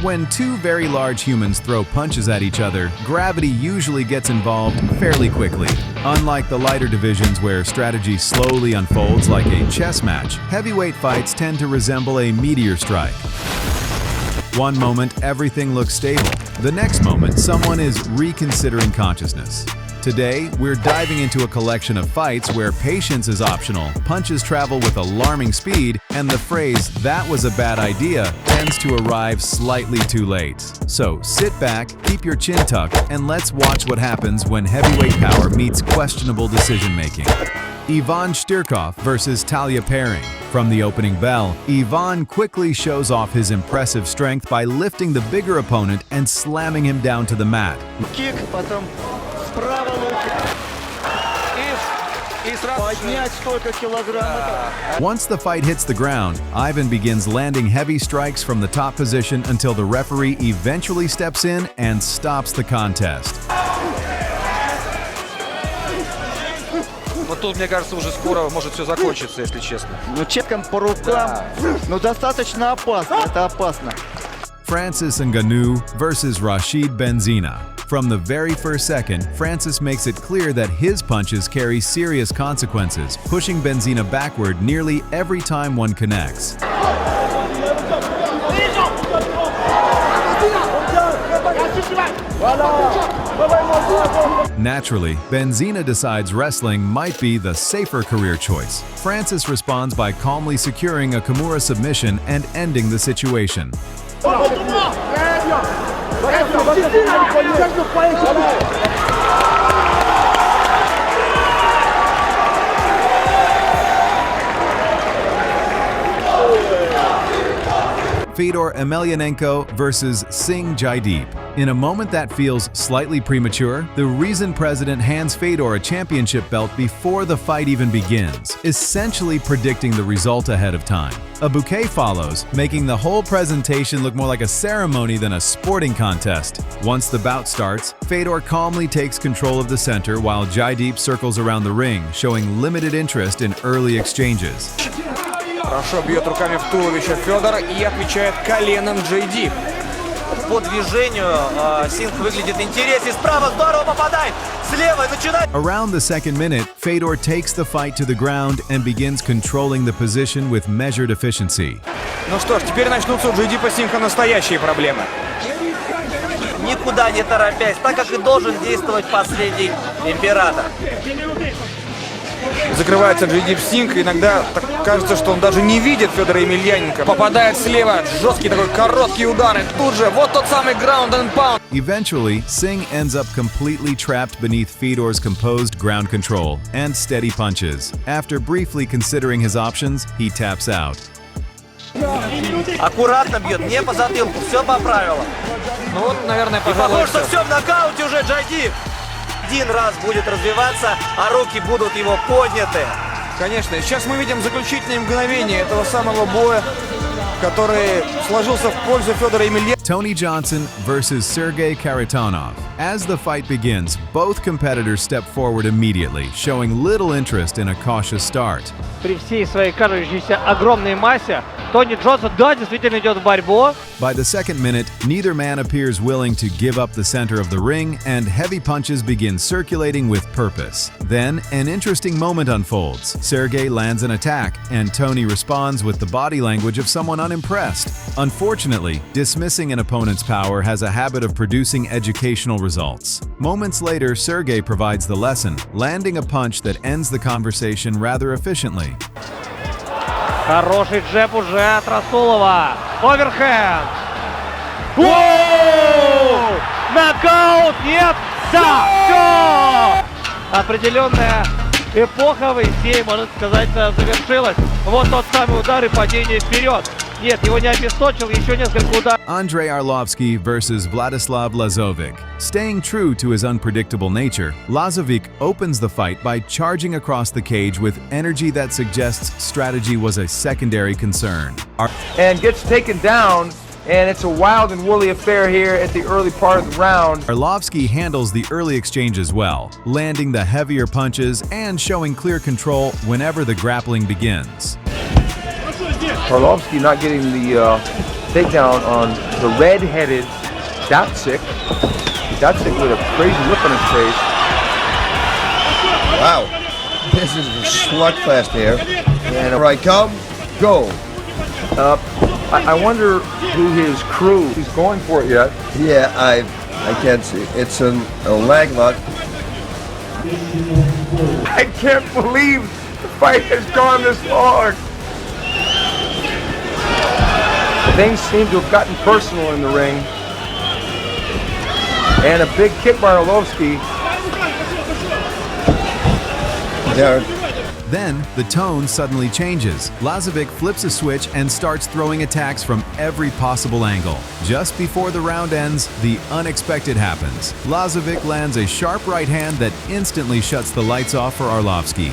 When two very large humans throw punches at each other, gravity usually gets involved fairly quickly. Unlike the lighter divisions where strategy slowly unfolds like a chess match, heavyweight fights tend to resemble a meteor strike. One moment, everything looks stable. The next moment, someone is reconsidering consciousness. Today, we're diving into a collection of fights where patience is optional, punches travel with alarming speed, and the phrase, "that was a bad idea," tends to arrive slightly too late. So sit back, keep your chin tucked, and let's watch what happens when heavyweight power meets questionable decision-making. Ivan Sturkoff versus Talia Pairing. From the opening bell, Ivan quickly shows off his impressive strength by lifting the bigger opponent and slamming him down to the mat. Kick, потом справа локоть. И сразу поднять столько килограмм. Once the fight hits the ground, Ivan begins landing heavy strikes from the top position until the referee eventually steps in and stops the contest. Вот тут, мне кажется, уже скоро может все закончиться, если честно. Ну, чеком по рукам, ну, достаточно опасно, это опасно. Francis Ngannou versus Rashid Benzina. From the very first second, Francis makes it clear that his punches carry serious consequences, pushing Benzina backward nearly every time one connects. Naturally, Benzina decides wrestling might be the safer career choice. Francis responds by calmly securing a Kimura submission and ending the situation. Fedor Emelianenko versus Singh Jaideep. In a moment that feels slightly premature, the Reason president hands Fedor a championship belt before the fight even begins, essentially predicting the result ahead of time. A bouquet follows, making the whole presentation look more like a ceremony than a sporting contest. Once the bout starts, Fedor calmly takes control of the center while Jaideep circles around the ring, showing limited interest in early exchanges. Хорошо бьет руками в туловище Федор и отвечает коленом Джейдип. По движению Синг выглядит интереснее. Справа здорово попадает. Слева начинает. Around the second minute, Fedor takes the fight to the ground and begins controlling the position with measured efficiency. Ну что ж, теперь начнутся у Джейдипа Синга настоящие проблемы. Никуда не торопясь, так как и должен действовать последний император. Закрывается Джейдип Синг, иногда так кажется, что он даже не видит Федора Емельяненко. Попадает слева, жесткий такой короткий удар, и тут же вот тот самый ground and pound. Eventually, Singh ends up completely trapped beneath Fedor's composed ground control and steady punches. After briefly considering his options, he taps out. Аккуратно бьет, не по затылку, все по правилам. Ну вот, наверное, И пожалуй, похоже, что все в нокауте уже Джайдип. Один раз будет развиваться, а руки будут его подняты. Конечно, сейчас мы видим заключительные мгновения этого самого боя, который сложился в пользу Федора Емельяненко. Tony Johnson versus Sergey Kharitonov. As the fight begins, both competitors step forward immediately, showing little interest in a cautious start. При всей своей кажущейся огромной массе Тони Джонсон, да, действительно идет в борьбу. By the second minute, neither man appears willing to give up the center of the ring, and heavy punches begin circulating with purpose. Then, an interesting moment unfolds. Sergey lands an attack, and Tony responds with the body language of someone unimpressed. Unfortunately, dismissing an opponent's power has a habit of producing educational results. Moments later, Sergey provides the lesson, landing a punch that ends the conversation rather efficiently. Хороший джеб уже от Расулова. Оверхенд. Воу! Нокаут! Нет! Да! Все! Определенная эпоха в Истее, можно сказать, завершилась. Вот тот самый удар и падение вперед. Нет, его не обесточил, еще несколько ударов. Andrei Arlovski versus Vladislav Lazovvic. Staying true to his unpredictable nature, Lazovvic opens the fight by charging across the cage with energy that suggests strategy was a secondary concern. And gets taken down, and it's a wild and woolly affair here at the early part of the round. Arlovski handles the early exchanges well, landing the heavier punches and showing clear control whenever the grappling begins. Arlovski not getting the takedown on the red-headed Datsyuk. Datsyuk with a crazy look on his face. Wow, this is a slugfest here. And here I come, go. I wonder who his crew is going for it yet. Yeah, I can't see. It's a leg lock. I can't believe the fight has gone this long. Things seem to have gotten personal in the ring. And a big kick by Arlovski. Then, the tone suddenly changes. Lazovvic flips a switch and starts throwing attacks from every possible angle. Just before the round ends, the unexpected happens. Lazovvic lands a sharp right hand that instantly shuts the lights off for Arlovski.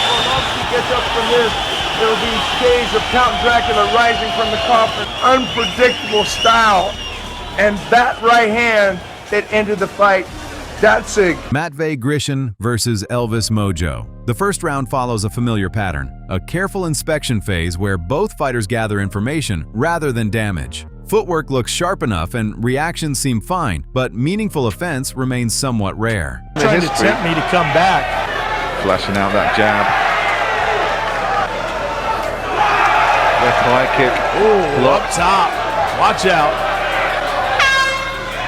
Arlovski gets up from this. There will be shades of Count Dracula rising from the coffin. Unpredictable style. And that right hand that ended the fight. Datsyuk. Matvey Grishin versus Elvis Mojo. The first round follows a familiar pattern, a careful inspection phase where both fighters gather information rather than damage. Footwork looks sharp enough and reactions seem fine, but meaningful offense remains somewhat rare. Trying to tempt me to come back. Flashing out that jab. Left high kick. Ooh, up top. Watch out.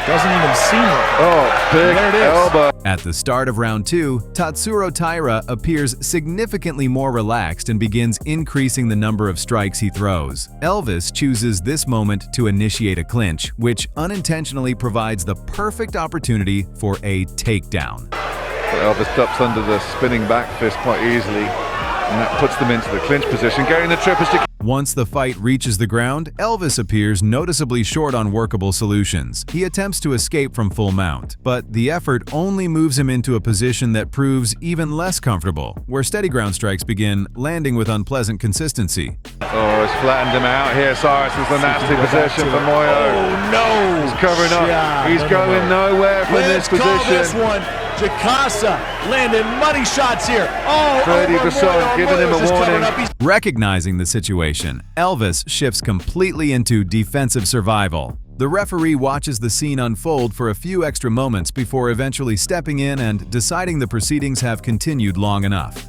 Doesn't even see me. Oh, big there it is. elbow. At the start of round 2, Tatsuro Tyra appears significantly more relaxed and begins increasing the number of strikes he throws. Elvis chooses this moment to initiate a clinch, which unintentionally provides the perfect opportunity for a takedown. Elvis ducks under the spinning back fist quite easily, and that puts them into the clinch position, getting the triple stick. Once the fight reaches the ground, Elvis appears noticeably short on workable solutions. He attempts to escape from full mount, but the effort only moves him into a position that proves even less comfortable, where steady ground strikes begin landing with unpleasant consistency. Oh, it's flattened him out here. Cyrus is the nasty position for Moyo. Oh no! He's covering up. He's going nowhere from this position. This one. Jakasa landing money shots here. Oh, 30%, giving him a warning. Recognizing the situation, Elvis shifts completely into defensive survival. The referee watches the scene unfold for a few extra moments before eventually stepping in and deciding the proceedings have continued long enough.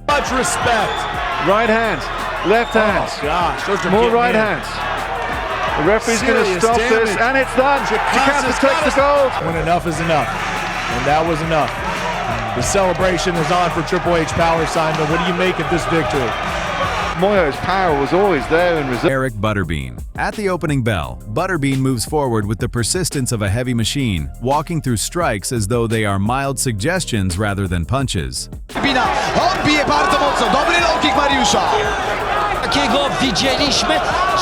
Much respect. Right hands, left hands. Oh gosh, those are more right in. hands. The referee's going to stop this, and it's done. Jakasa takes the gold. When enough is enough. And that was enough. The celebration is on for Triple H Power Simon. What do you make of this victory? Moyo's power was always there in reserve. Eric Butterbean. At the opening bell, Butterbean moves forward with the persistence of a heavy machine, walking through strikes as though they are mild suggestions rather than punches. Odbije bardzo mocno. Dobry low kick Mariusza. Takiego widzieliśmy.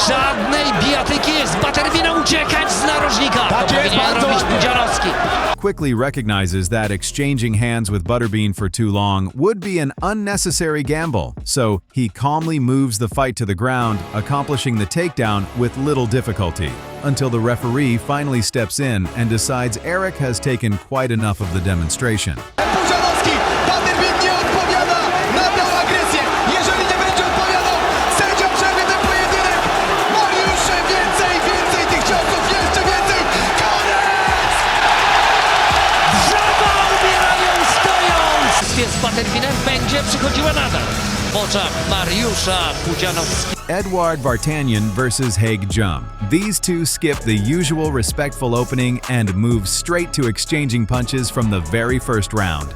Żadnej bijatyki. Z Butterbeana uciekać z narożnika. To powinien robić Budzianowski. Quickly recognizes that exchanging hands with Butterbean for too long would be an unnecessary gamble, so he calmly moves the fight to the ground, accomplishing the takedown with little difficulty, until the referee finally steps in and decides Eric has taken quite enough of the demonstration. Budzianowski. Butterbean nie odpowiada na tę agresję. Jeżeli nie będzie odpowiadał, sędzia przerwie ten pojedynek. Mariusz, więcej tych ciosów, jeszcze więcej. Koniec! Drzewa umierają stojąc! Z Butterbeanem będzie przychodziła nadal. W oczach Mariusza Budzianowskiego. Edward Bartanian versus Haig Jump. These two skip the usual respectful opening and move straight to exchanging punches from the very first round.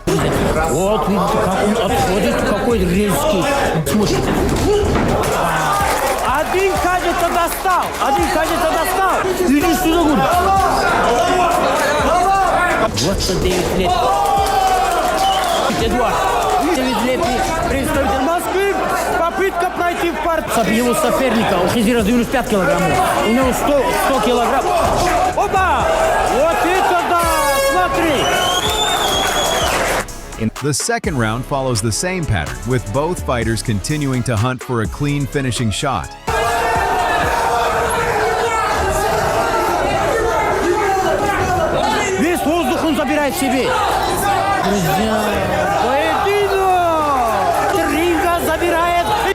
Вот как он отходит, какой резкий. Слушай. Один, кажется, достал. Иди сюда, говорю. 29 лет. Эдуард, 9 лет представитель Москвы. Попытка пройти в партию. Его соперника, он 95 килограммов. У него 100 килограмм. Опа! Вот это да! Смотри! The second round follows the same pattern, with both fighters continuing to hunt for a clean finishing shot. Весь воздух он забирает себе. Друзья, поединок!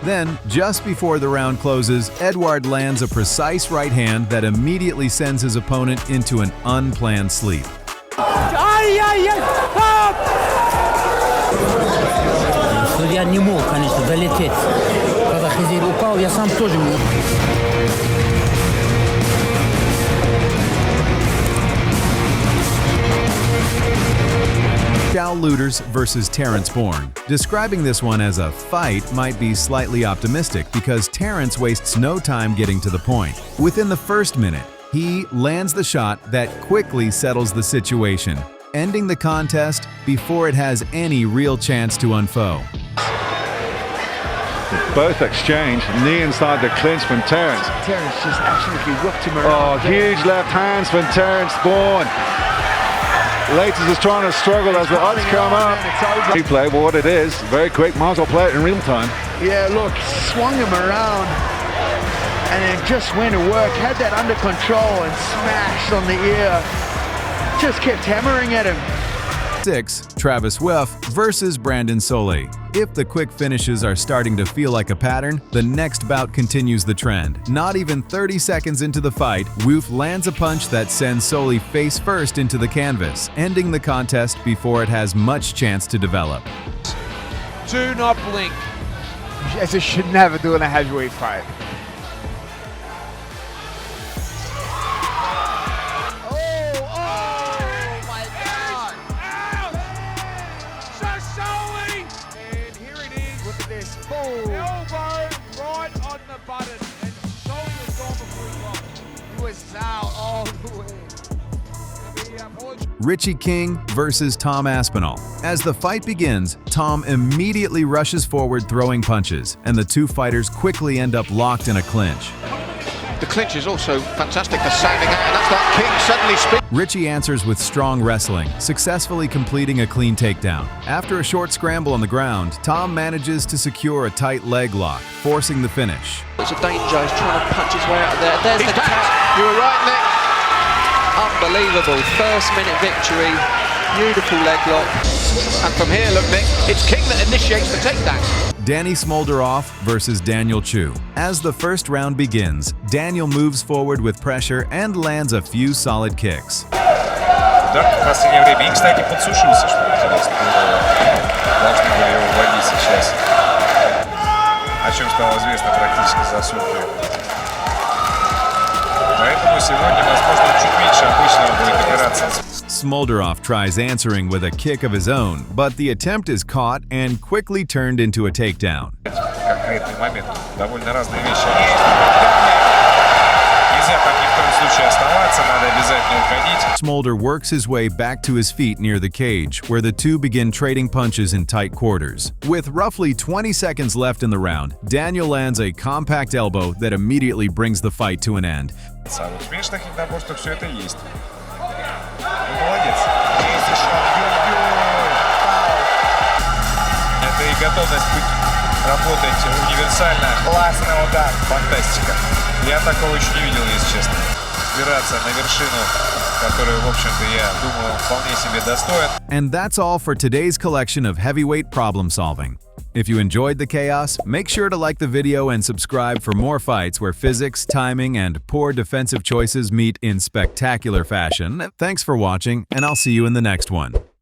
Then, just before the round closes, Edward lands a precise right hand that immediately sends his opponent into an unplanned sleep. Я не мог, конечно, долететь. Когда хозяин упал, я сам тоже не мог. Looters versus Terrence Bourne. Describing this one as a fight might be slightly optimistic because Terrence wastes no time getting to the point. Within the first minute, he lands the shot that quickly settles the situation, ending the contest before it has any real chance to unfold. Both exchange, knee inside the clinch from Terrence. Terrence just absolutely whipped him around. Oh, huge left hands from Terrence Bourne. Laters is trying to struggle as the odds come up. Replay, what it is, very quick, might as well play it in real time. Yeah, look, swung him around and then just went to work, had that under control and smashed on the ear. Just kept hammering at him. 6. Travis Wilf versus Brandon Soley. If the quick finishes are starting to feel like a pattern, the next bout continues the trend. Not even 30 seconds into the fight, Wilf lands a punch that sends Soley face first into the canvas, ending the contest before it has much chance to develop. Do not blink. As it should never do in a heavyweight fight. Richie King versus Tom Aspinall. As the fight begins, Tom immediately rushes forward throwing punches, and the two fighters quickly end up locked in a clinch. The clinch is also fantastic for sounding out, and that's that King suddenly spin. Richie answers with strong wrestling, successfully completing a clean takedown. After a short scramble on the ground, Tom manages to secure a tight leg lock, forcing the finish. It's a danger, he's trying to punch his way out of there. There's He's the back. You were right, Nick. Unbelievable, first minute victory, beautiful leg lock. And from here, look, Nick, it's King that initiates the takedown. Danny Smoldarev versus Daniel Chu. As the first round begins, Daniel moves forward with pressure and lands a few solid kicks. Удар в последнее время. И, кстати, подсушился, что интересно. Должны были его вводить сейчас. О чем стало известно практически за сутки. Поэтому сегодня, возможно, чуть меньше обычного будет опираться. Smoldarev tries answering with a kick of his own, but the attempt is caught and quickly turned into a takedown. Конкретный момент. Довольно разные вещи. Нельзя так ни в коем случае оставаться, надо обязательно уходить. Smolder works his way back to his feet near the cage, where the two begin trading punches in tight quarters. With roughly 20 seconds left in the round, Daniel lands a compact elbow that immediately brings the fight to an end. А вот в смешных единоборствах все это есть. Молодец. Это и готовность работать универсально. Классный удар. Фантастика. Я такого еще не видел, если честно. Спираться на вершину, которую, в общем-то, я думаю, вполне себе достоин. And that's all for today's collection of heavyweight problem solving. If you enjoyed the chaos, make sure to like the video and subscribe for more fights where physics, timing, and poor defensive choices meet in spectacular fashion. Thanks for watching, and I'll see you in the next one.